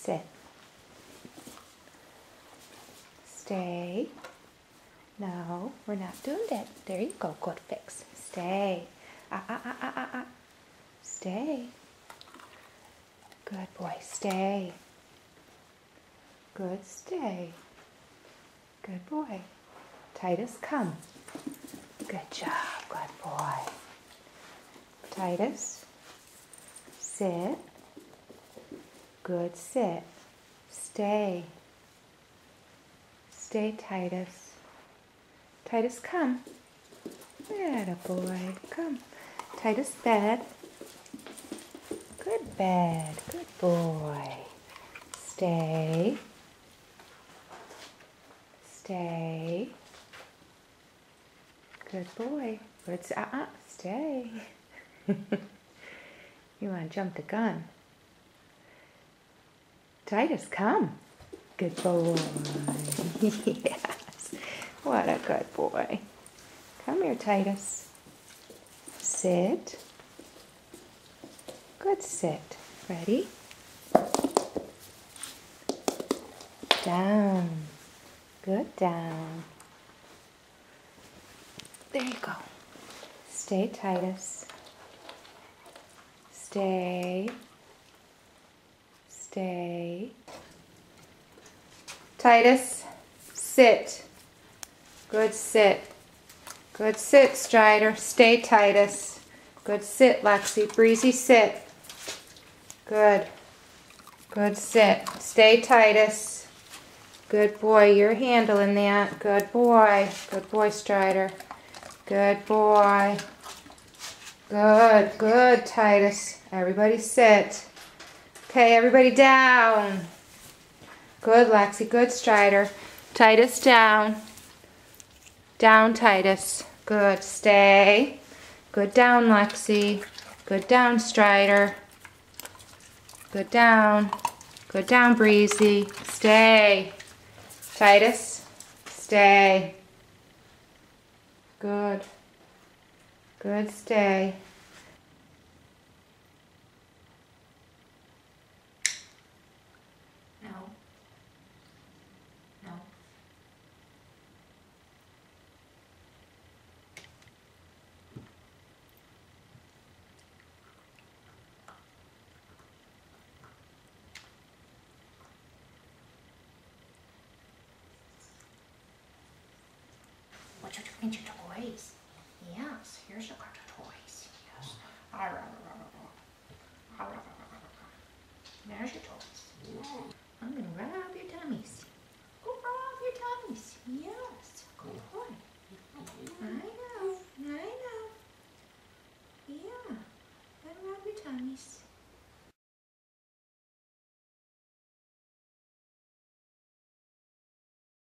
Sit. Stay. No, we're not doing that. There you go. Good fix. Stay. Stay. Good boy. Stay. Good. Stay. Good boy. Titus, come. Good job. Good boy. Titus, sit. Good. Sit. Stay. Stay, Titus. Titus, come. Atta boy. Come. Titus, bed. Good bed. Good boy. Stay. Stay. Good boy. Good. Stay. You want to jump the gun. Titus, come. Good boy. Yes. What a good boy. Come here, Titus. Sit. Good sit. Ready? Down. Good down. There you go. Stay, Titus. Stay. Stay. Titus, sit. Good sit. Good sit, Strider. Stay, Titus. Good sit, Lexi. Breezy, sit. Good. Good sit. Stay, Titus. Good boy. You're handling that. Good boy. Good boy, Strider. Good boy. Good. Good, Titus. Everybody sit. Okay, everybody down. Good, Lexi. Good, Strider. Titus, down. Down, Titus. Good. Stay. Good down, Lexi. Good down, Strider. Good down. Good down, Breezy. Stay. Titus. Stay. Good. Good, stay. No. No. What you doing to your toys? Yes, here's your card.